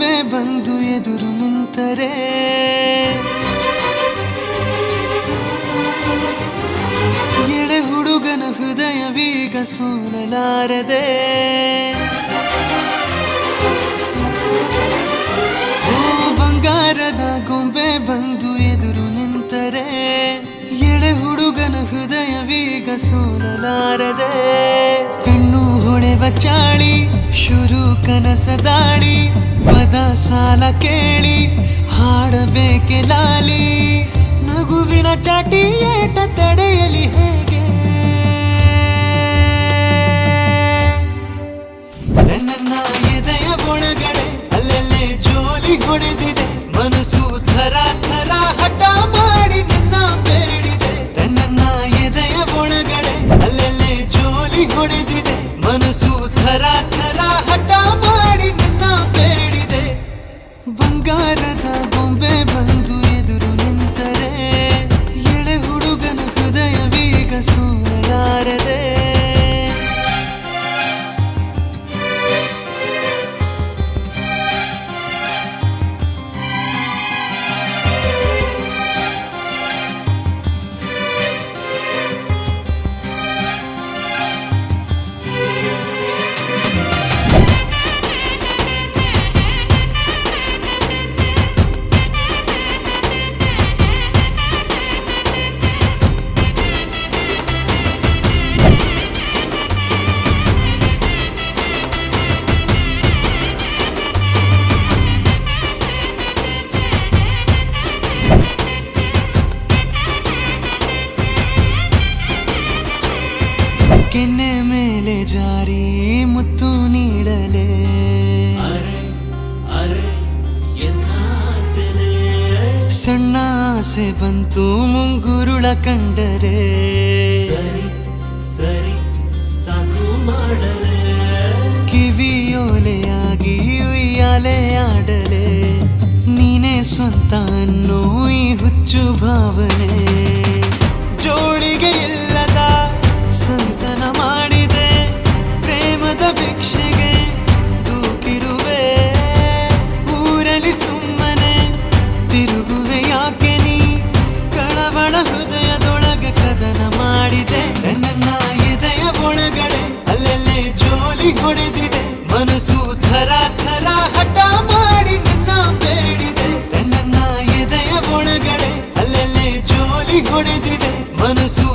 ಗೊಂಬೆ ಬಂದು ಎದುರು ನಿಂತರೆ ಎಳೆ ಹುಡುಗನ ಹೃದಯವೀಗ ಸೋಲಲಾರದೆ ಬಂಗಾರದ ಗೊಂಬೆ ಬಂದು ಎದುರು ನಿಂತರೆ ಎಳೆ ಹುಡುಗನ ಹೃದಯವೀಗ ಸೋಲಲಾರದೆ ಕಣ್ಣು ಹೊಳೆವ ಚಾಳಿ ಶುರು ಕನಸ ದಾಳಿ ಪದ ಸಾಲ ಕೇಳಿ ಹಾಡಬೇಕೆ ಲಾಲಿ ನಗುವಿನ ಚಾಟಿ ಏಟ ತಡೆಯಲಿ ಹೇಗೆ ನನ್ನ ಎದೆಯ ಒಳಗಡೆ ಅಲ್ಲೆಲ್ಲೇ ಜೋಲಿ ಹೊಡೆದಿದೆ ಮನಸ್ಸು ಥರ ಥರ ಹಠ ಮಾಡಿ ನಿನ್ನ ಬೇಡಿದೆ ನನ್ನ ಎದೆಯ ಒಳಗಡೆ ಅಲ್ಲೆಲ್ಲೇ ಜೋಲಿ ಹೊಡೆದಿದೆ ಮನಸ್ಸು ಥರ ಥರ ಹಠ ಮಾಡಿ ನಿನ್ನ ಬೇಡಿದೆ ಬಂಗಾರದ ಗೊಂಬೆ ಬಂದು ಎದುರು ನಿಂತರೆ ಎಳೆ ಹುಡುಗನ ಹೃದಯವೀಗ ಸೋಲಲಾರದೆ ಕೆನ್ನೆ ಮೇಲೆ ಜಾರಿ ಮುತ್ತು ನೀಡಲೇ ಸಣ್ಣ ಆಸೆ ಬಂತು ಮುಂಗುರುಳ ಕಂಡರೆ ಕಿವಿಯೋಲೆಯಾಗಿ ಉಯ್ಯಾಲೆ ಆಡಲೆ ನೀನೇ ಸ್ವಂತ ಅನ್ನೋ ಈ ಹುಚ್ಚು ಭಾವನೆ ಜೋಳಿಗೆ ಇಲ್ಲದ ಸಂತನ ಮಾಡಿದೆ ಪ್ರೇಮದ ಭಿಕ್ಷೆಗೆ ದೂಕಿರುವೆ ಊರಲ್ಲಿ ಸುಮ್ಮನೆ ತಿರುಗುವೆ ಯಾಕೆ ನೀ ಕಳವಳ ಹೃದಯದೊಳಗೆ ಕದನ ಮಾಡಿದೆ ನನ್ನ ಎದೆಯ ಒಳಗಡೆ ಅಲ್ಲೆಲ್ಲೇ ಜೋಲಿ ಹೊಡೆದಿದೆ ಮನಸ್ಸು ಥರ ಥರ ಹಠ ಮಾಡಿ ನಿನ್ನ ಬೇಡಿದೆ ನನ್ನ ಎದೆಯ ಒಳಗಡೆ ಅಲ್ಲೆಲ್ಲೇ ಜೋಲಿ ಹೊಡೆದಿದೆ ಮನಸ್ಸು